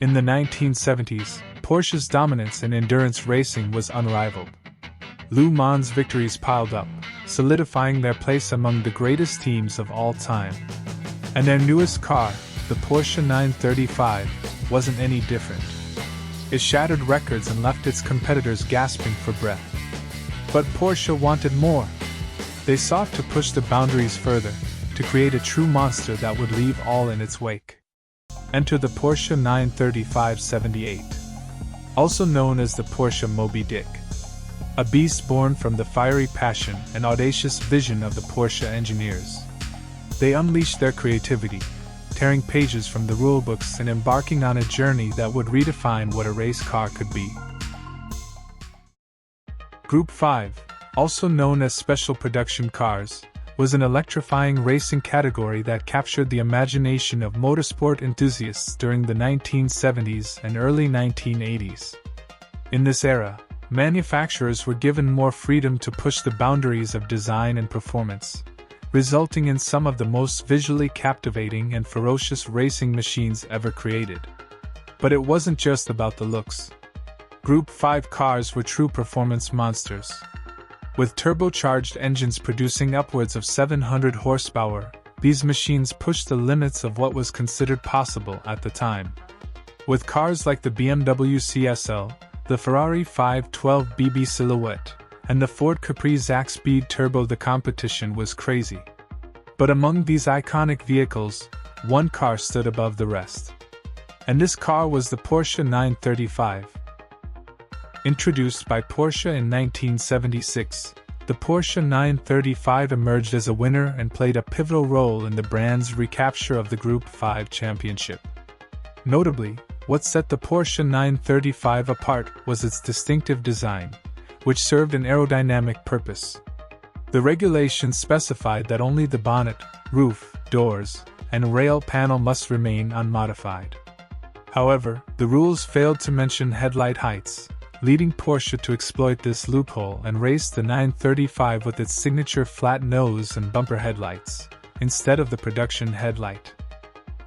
In the 1970s, Porsche's dominance in endurance racing was unrivaled. Le Mans victories piled up, solidifying their place among the greatest teams of all time. And their newest car, the Porsche 935, wasn't any different. It shattered records and left its competitors gasping for breath. But Porsche wanted more. They sought to push the boundaries further, to create a true monster that would leave all in its wake. Enter the Porsche 935/78, also known as the Porsche Moby Dick. A beast born from the fiery passion and audacious vision of the Porsche engineers. They unleashed their creativity, tearing pages from the rulebooks and embarking on a journey that would redefine what a race car could be. Group 5, also known as Special Production Cars, was an electrifying racing category that captured the imagination of motorsport enthusiasts during the 1970s and early 1980s. In this era, manufacturers were given more freedom to push the boundaries of design and performance, resulting in some of the most visually captivating and ferocious racing machines ever created. But it wasn't just about the looks. Group 5 cars were true performance monsters. With turbocharged engines producing upwards of 700 horsepower, these machines pushed the limits of what was considered possible at the time. With cars like the BMW CSL, the Ferrari 512 Silhouette, and the Ford Capri-Zac Speed Turbo, the competition was crazy. But among these iconic vehicles, one car stood above the rest. And this car was the Porsche 935. Introduced by Porsche in 1976, the Porsche 935 emerged as a winner and played a pivotal role in the brand's recapture of the Group 5 championship. Notably, what set the Porsche 935 apart was its distinctive design, which served an aerodynamic purpose. The regulations specified that only the bonnet, roof, doors, and rail panel must remain unmodified. However, the rules failed to mention headlight heights, leading Porsche to exploit this loophole and race the 935 with its signature flat nose and bumper headlights, instead of the production headlight.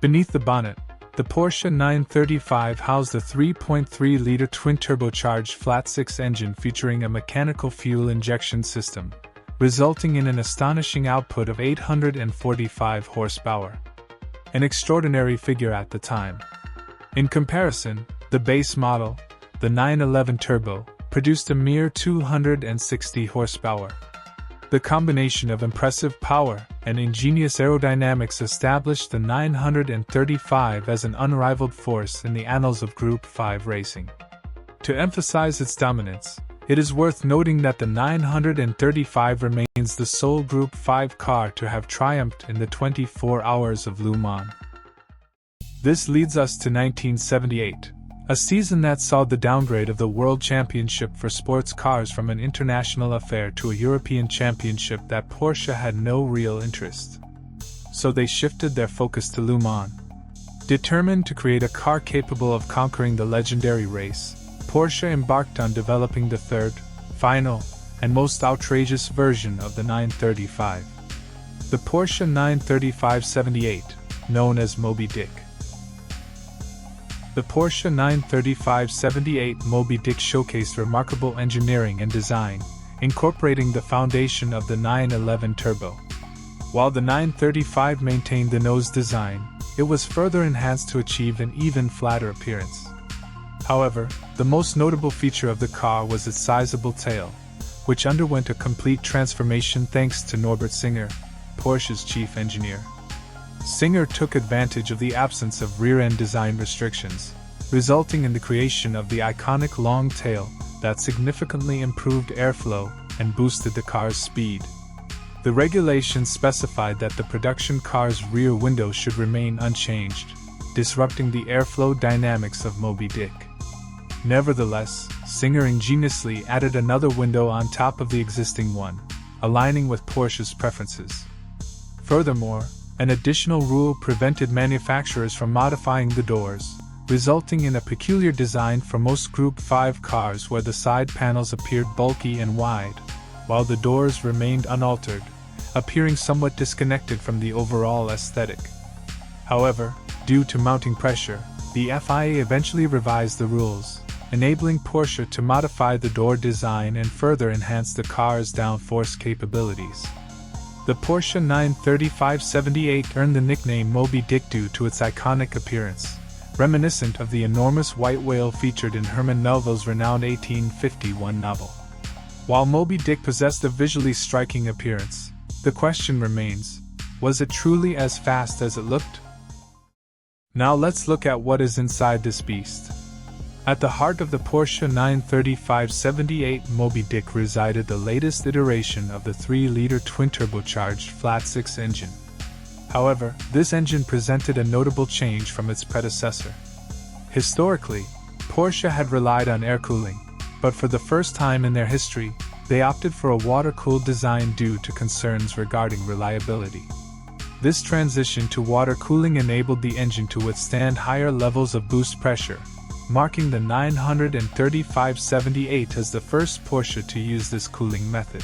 Beneath the bonnet, the Porsche 935 housed a 3.3-liter twin-turbocharged flat-six engine featuring a mechanical fuel injection system, resulting in an astonishing output of 845 horsepower. An extraordinary figure at the time. In comparison, the base model, the 911 Turbo, produced a mere 260 horsepower. The combination of impressive power and ingenious aerodynamics established the 935 as an unrivaled force in the annals of Group 5 racing. To emphasize its dominance, it is worth noting that the 935 remains the sole Group 5 car to have triumphed in the 24 Hours of Le Mans. This leads us to 1978. A season that saw the downgrade of the World Championship for sports cars from an international affair to a European championship that Porsche had no real interest. So they shifted their focus to Le Mans. Determined to create a car capable of conquering the legendary race, Porsche embarked on developing the third, final, and most outrageous version of the 935. The Porsche 935/78, known as Moby Dick. The Porsche 935/78 Moby Dick showcased remarkable engineering and design, incorporating the foundation of the 911 Turbo. While the 935 maintained the nose design, it was further enhanced to achieve an even flatter appearance. However, the most notable feature of the car was its sizable tail, which underwent a complete transformation thanks to Norbert Singer, Porsche's chief engineer. Singer took advantage of the absence of rear-end design restrictions, resulting in the creation of the iconic long tail that significantly improved airflow and boosted the car's speed. The regulations specified that the production car's rear window should remain unchanged, disrupting the airflow dynamics of Moby Dick. Nevertheless, Singer ingeniously added another window on top of the existing one, aligning with Porsche's preferences. Furthermore, an additional rule prevented manufacturers from modifying the doors, resulting in a peculiar design for most Group 5 cars where the side panels appeared bulky and wide, while the doors remained unaltered, appearing somewhat disconnected from the overall aesthetic. However, due to mounting pressure, the FIA eventually revised the rules, enabling Porsche to modify the door design and further enhance the car's downforce capabilities. The Porsche 935/78 earned the nickname Moby Dick due to its iconic appearance, reminiscent of the enormous white whale featured in Herman Melville's renowned 1851 novel. While Moby Dick possessed a visually striking appearance, the question remains, was it truly as fast as it looked? Now let's look at what is inside this beast. At the heart of the Porsche 935/78 Moby Dick resided the latest iteration of the 3-liter twin-turbocharged flat-six engine. However, this engine presented a notable change from its predecessor. Historically, Porsche had relied on air cooling, but for the first time in their history, they opted for a water-cooled design due to concerns regarding reliability. This transition to water cooling enabled the engine to withstand higher levels of boost pressure, marking the 935/78 as the first Porsche to use this cooling method.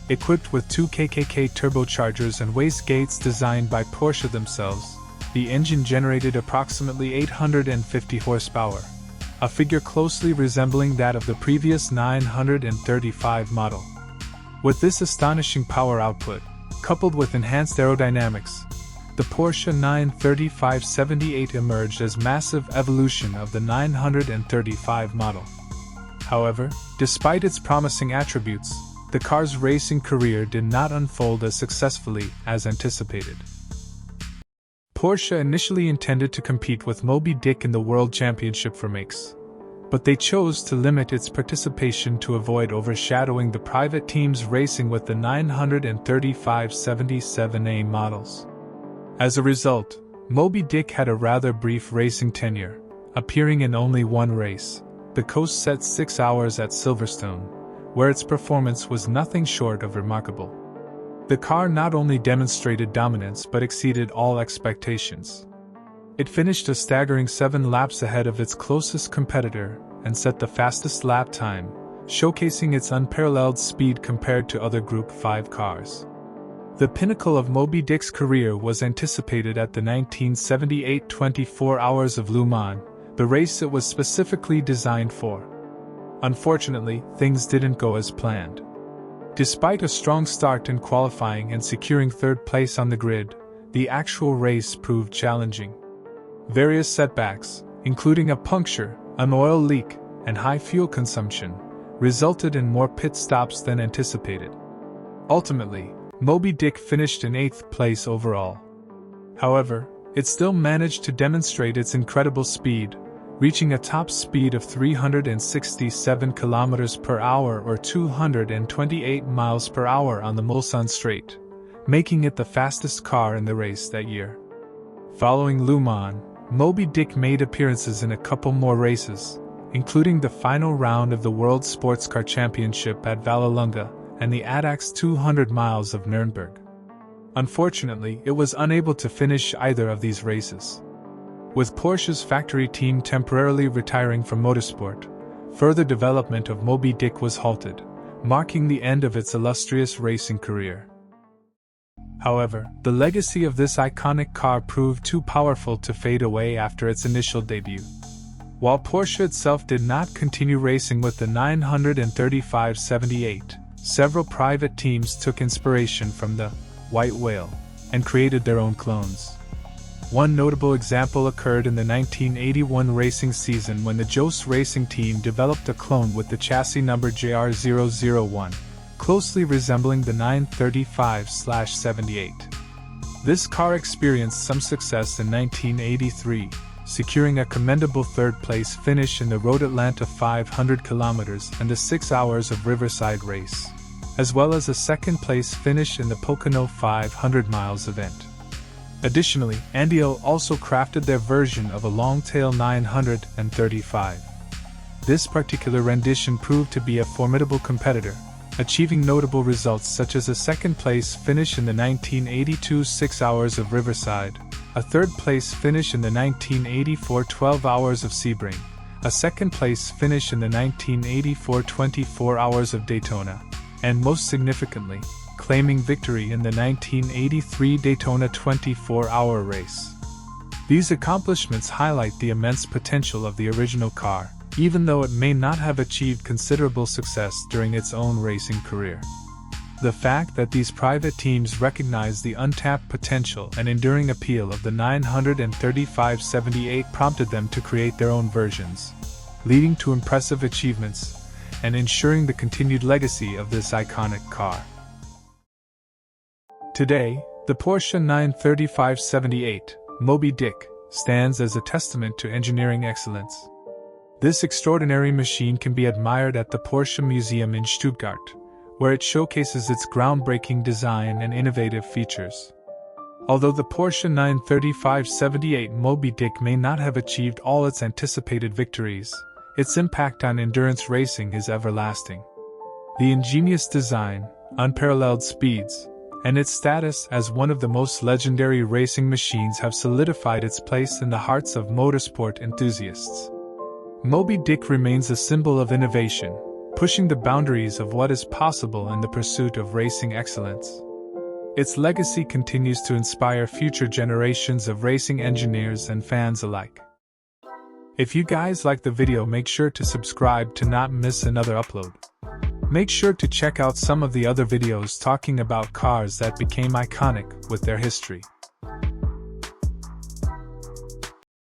Equipped with 2 KKK turbochargers and wastegates designed by Porsche themselves, the engine generated approximately 850 horsepower, a figure closely resembling that of the previous 935 model. With this astonishing power output, coupled with enhanced aerodynamics, the Porsche 935/78 emerged as massive evolution of the 935 model. However, despite its promising attributes, the car's racing career did not unfold as successfully as anticipated. Porsche initially intended to compete with Moby Dick in the World Championship for makes, but they chose to limit its participation to avoid overshadowing the private teams racing with the 935/77A models. As a result, Moby Dick had a rather brief racing tenure, appearing in only one race, the coast-set 6 hours at Silverstone, where its performance was nothing short of remarkable. The car not only demonstrated dominance but exceeded all expectations. It finished a staggering 7 laps ahead of its closest competitor and set the fastest lap time, showcasing its unparalleled speed compared to other Group 5 cars. The pinnacle of Moby Dick's career was anticipated at the 1978 24 Hours of Le Mans, the race it was specifically designed for. Unfortunately, things didn't go as planned. Despite a strong start in qualifying and securing third place on the grid, the actual race proved challenging. Various setbacks, including a puncture, an oil leak, and high fuel consumption, resulted in more pit stops than anticipated. Ultimately, Moby Dick finished in 8th place overall. However, it still managed to demonstrate its incredible speed, reaching a top speed of 367 km per hour or 228 miles per hour on the Mulsanne Straight, making it the fastest car in the race that year. Following Le Mans, Moby Dick made appearances in a couple more races, including the final round of the World Sports Car Championship at Vallelunga and the ADAX 200 miles of Nuremberg. Unfortunately, it was unable to finish either of these races. With Porsche's factory team temporarily retiring from motorsport, further development of Moby Dick was halted, marking the end of its illustrious racing career. However, the legacy of this iconic car proved too powerful to fade away after its initial debut. While Porsche itself did not continue racing with the 935/78, several private teams took inspiration from the White Whale and created their own clones. One notable example occurred in the 1981 racing season when the Jost Racing team developed a clone with the chassis number JR001, closely resembling the 935/78. This car experienced some success in 1983, securing a commendable third-place finish in the Road Atlanta 500 km and the 6 Hours of Riverside race, as well as a second-place finish in the Pocono 500 miles event. Additionally, Andio also crafted their version of a long-tail 935. This particular rendition proved to be a formidable competitor, achieving notable results such as a second-place finish in the 1982 6 Hours of Riverside, a third-place finish in the 1984 12 Hours of Sebring, a second-place finish in the 1984 24 Hours of Daytona, and most significantly, claiming victory in the 1983 Daytona 24-hour race. These accomplishments highlight the immense potential of the original car, even though it may not have achieved considerable success during its own racing career. The fact that these private teams recognized the untapped potential and enduring appeal of the 935-78 prompted them to create their own versions, leading to impressive achievements and ensuring the continued legacy of this iconic car. Today, the Porsche 935-78 Moby Dick stands as a testament to engineering excellence. This extraordinary machine can be admired at the Porsche Museum in Stuttgart, where it showcases its groundbreaking design and innovative features. Although the Porsche 935-78 Moby Dick may not have achieved all its anticipated victories, its impact on endurance racing is everlasting. The ingenious design, unparalleled speeds, and its status as one of the most legendary racing machines have solidified its place in the hearts of motorsport enthusiasts. Moby Dick remains a symbol of innovation, pushing the boundaries of what is possible in the pursuit of racing excellence. Its legacy continues to inspire future generations of racing engineers and fans alike. If you guys like the video, make sure to subscribe to not miss another upload. Make sure to check out some of the other videos talking about cars that became iconic with their history.